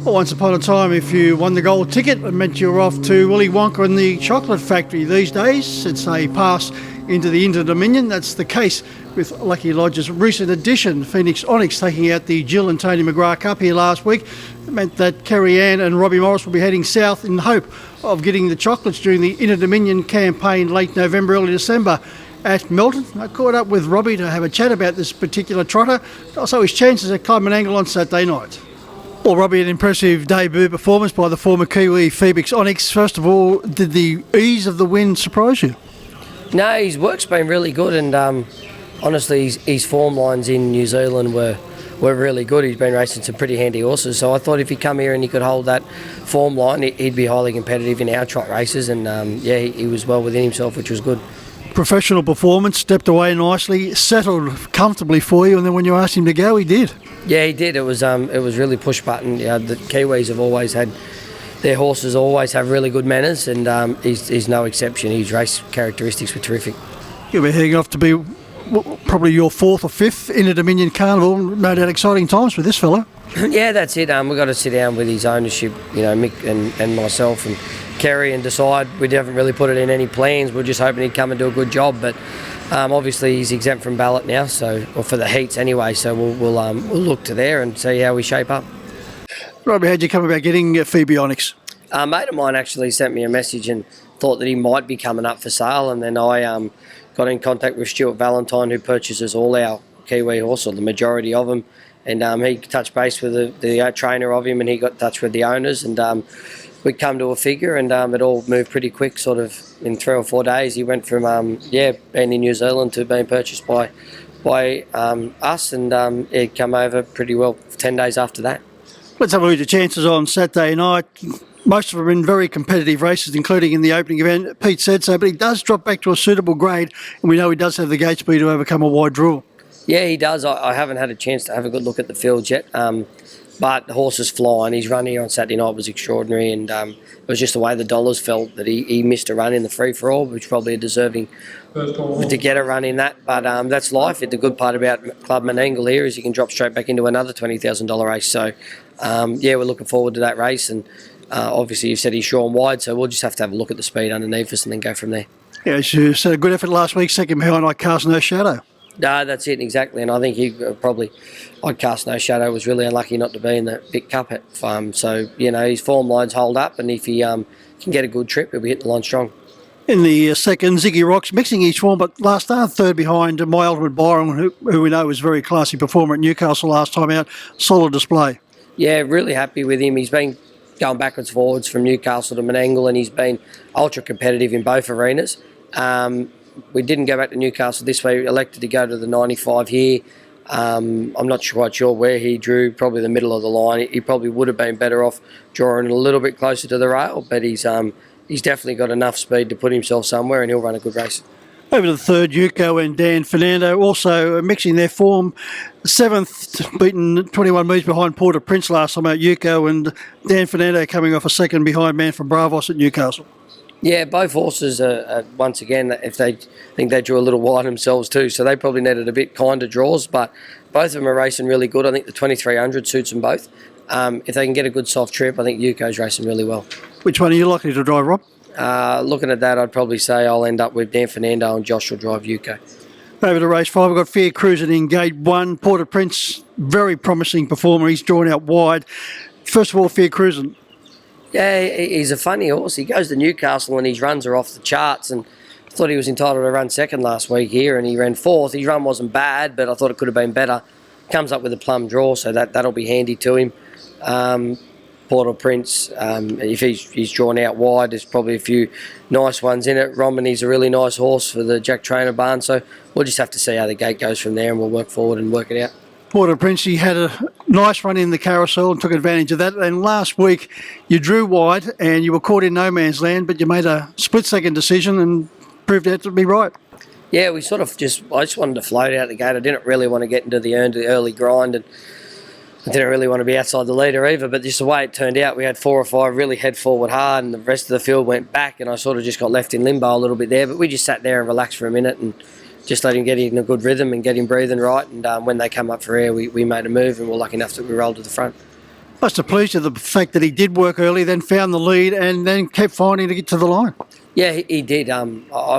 Well, once upon a time, if you won the gold ticket, it meant you were off to Willy Wonka and the Chocolate Factory. These days, it's a pass into the Inter-Dominion. That's the case with Lucky Lodge's recent addition, Phoenix Onyx, taking out the Jill and Tony McGrath Cup here last week. It meant that Kerry Ann and Robbie Morris will be heading south in hope of getting the chocolates during the Inter-Dominion campaign late November, early December at Melton. I caught up with Robbie to have a chat about this particular trotter, also his chances at Club Menangle on Saturday night. Well, Robbie, an impressive debut performance by the former Kiwi Phoenix Onyx. First of all, did the ease of the win surprise you? No, his work's been really good, and honestly, his form lines in New Zealand were really good. He's been racing some pretty handy horses, so I thought if he come here and he could hold that form line, he'd be highly competitive in our trot races, and he was well within himself, which was good. Professional performance, stepped away nicely, settled comfortably for you, and then when you asked him to go, he did. Yeah, he did. It was really push button. The Kiwis have always had, their horses always have really good manners, and he's no exception. His race characteristics were terrific. You'll be heading off to be probably your fourth or fifth Inter-Dominion Carnival. No doubt exciting times for this fella. Yeah, that's it. We've got to sit down with his ownership, Mick and myself and Kerry, and decide. We haven't really put it in any plans. We're just hoping he'd come and do a good job, but obviously he's exempt from ballot now, or for the heats anyway, so we'll look to there and see how we shape up. Robbie, how'd you come about getting Phoebe Onyx? A mate of mine actually sent me a message and thought that he might be coming up for sale, and then I got in contact with Stuart Valentine, who purchases all our Kiwi horses, or the majority of them, and he touched base with the trainer of him, and he got in touch with the owners, and we come to a figure, and it all moved pretty quick, sort of in 3 or 4 days. He went from being in New Zealand to being purchased by us, and it came over pretty well 10 days after that. Let's have a look at your chances on Saturday night. Most of them are in very competitive races, including in the opening event. Pete said so, but he does drop back to a suitable grade, and we know he does have the gate speed to overcome a wide draw. Yeah, he does. I haven't had a chance to have a good look at the fields yet, but the horse is flying. His run here on Saturday night was extraordinary, and it was just the way the dollars felt that he missed a run in the free-for-all, which probably a deserving to get a run in that. But that's life. The good part about Club Menangle here is you can drop straight back into another $20,000 race. So, we're looking forward to that race, and obviously you've said he's short and wide, so we'll just have to have a look at the speed underneath us and then go from there. Yeah, you said a good effort last week, second behind I Cast No Shadow. No, that's it, exactly. And I think he I'd Cast No Shadow was really unlucky not to be in the Vic Cup at Farm. So, his form lines hold up, and if he can get a good trip, he'll be hitting the line strong. In the second, Ziggy Rocks mixing each form, but last start third behind My Ultimate Byron, who we know was a very classy performer at Newcastle last time out. Solid display. Yeah, really happy with him. He's been going backwards forwards from Newcastle to Menangle, and he's been ultra competitive in both arenas. We didn't go back to Newcastle this way. We elected to go to the 95 here. I'm not quite sure where he drew, probably the middle of the line. He probably would have been better off drawing a little bit closer to the rail, but he's definitely got enough speed to put himself somewhere, and he'll run a good race. Over to the third, Yuko and Dan Fernando also mixing their form. Seventh, beaten 21 metres behind Port au Prince last time out, Yuko, and Dan Fernando coming off a second behind Man from Bravos at Newcastle. Yeah, both horses are once again, if they think they drew a little wide themselves too, so they probably needed a bit kinder draws, but both of them are racing really good. I think the 2300 suits them both. If they can get a good soft trip, I think Yuko's racing really well. Which one are you likely to drive, Rob? Looking at that, I'd probably say I'll end up with Dan Fernando, and Josh will drive Yuko. Over to race 5, we've got Fair Cruising in gate 1. Port au Prince, very promising performer. He's drawn out wide. First of all, Fair Cruising. Yeah, he's a funny horse. He goes to Newcastle and his runs are off the charts, and I thought he was entitled to run second last week here, and he ran fourth. His run wasn't bad, but I thought it could have been better. Comes up with a plum draw, so that'll be handy to him. Port au Prince, if he's drawn out wide, there's probably a few nice ones in it. Romany's a really nice horse for the Jack Trainer barn, so we'll just have to see how the gate goes from there, and we'll work forward and work it out. Port au Prince, he had a nice run in the carousel and took advantage of that. And last week, you drew wide and you were caught in no man's land, but you made a split-second decision and proved out to be right. Yeah, I just wanted to float out the gate. I didn't really want to get into the early grind, and I didn't really want to be outside the leader either, but just the way it turned out, we had 4 or 5 really head forward hard, and the rest of the field went back, and I sort of just got left in limbo a little bit there, but we just sat there and relaxed for a minute and just let him get in a good rhythm and get him breathing right, and when they come up for air, we made a move, and we're lucky enough that we rolled to the front. Must have pleased you the fact that he did work early, then found the lead, and then kept finding to get to the line. Yeah, he did. I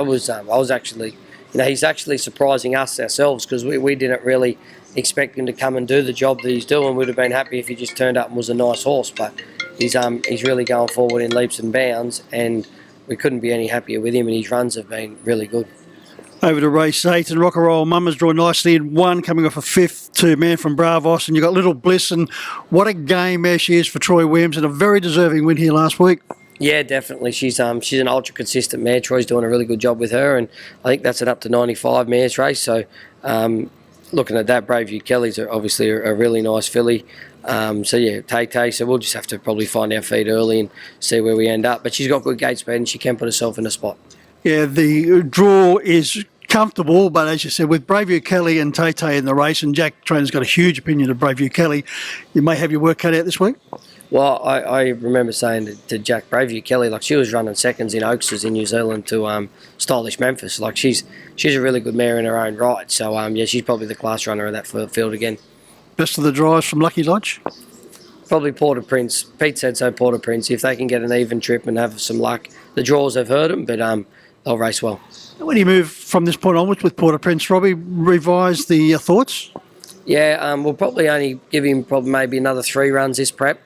was actually, he's actually surprising us ourselves because we didn't really expect him to come and do the job that he's doing. We'd have been happy if he just turned up and was a nice horse, but he's really going forward in leaps and bounds, and we couldn't be any happier with him, and his runs have been really good. Over to race 8, and Rock and Roll Mama's drawn nicely in 1, coming off a 5th to Man from Bravos, and you've got Little Bliss, and what a game there she is for Troy Williams, and a very deserving win here last week. Yeah, definitely. She's an ultra consistent mare. Troy's doing a really good job with her, and I think that's an up to 95 mares race. So, looking at that, Braveview Kelly's obviously a really nice filly. So yeah, Tay. So we'll just have to probably find our feet early and see where we end up. But she's got good gate speed, and she can put herself in a spot. Yeah, the draw is comfortable, but as you said, with Braveview Kelly and Tay in the race, and Jack Trainer's got a huge opinion of Braveview Kelly, you may have your work cut out this week. Well, I remember saying to Jack, Braveview Kelly, like she was running seconds in Oakses in New Zealand to Stylish Memphis. Like she's a really good mare in her own right. So yeah, she's probably the class runner of that field again. Best of the drives from Lucky Lodge? Probably Port au Prince. Pete said so, Port au Prince. If they can get an even trip and have some luck, the draws have hurt them, but they'll race well. When do you move from this point onwards with Port au Prince, Robbie? Revise the thoughts? Yeah, we'll probably only give him maybe another 3 runs this prep.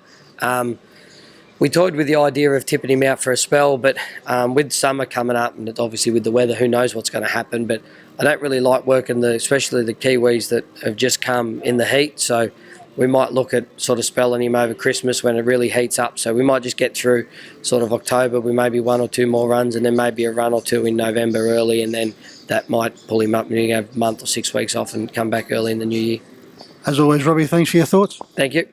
We toyed with the idea of tipping him out for a spell, but with summer coming up and obviously with the weather, who knows what's going to happen. But I don't really like working especially the Kiwis that have just come in the heat. So we might look at sort of spelling him over Christmas when it really heats up. So we might just get through sort of October with maybe 1 or 2 more runs, and then maybe a run or 2 in November early, and then that might pull him up and you have a month or 6 weeks off and come back early in the new year. As always, Robbie, thanks for your thoughts. Thank you.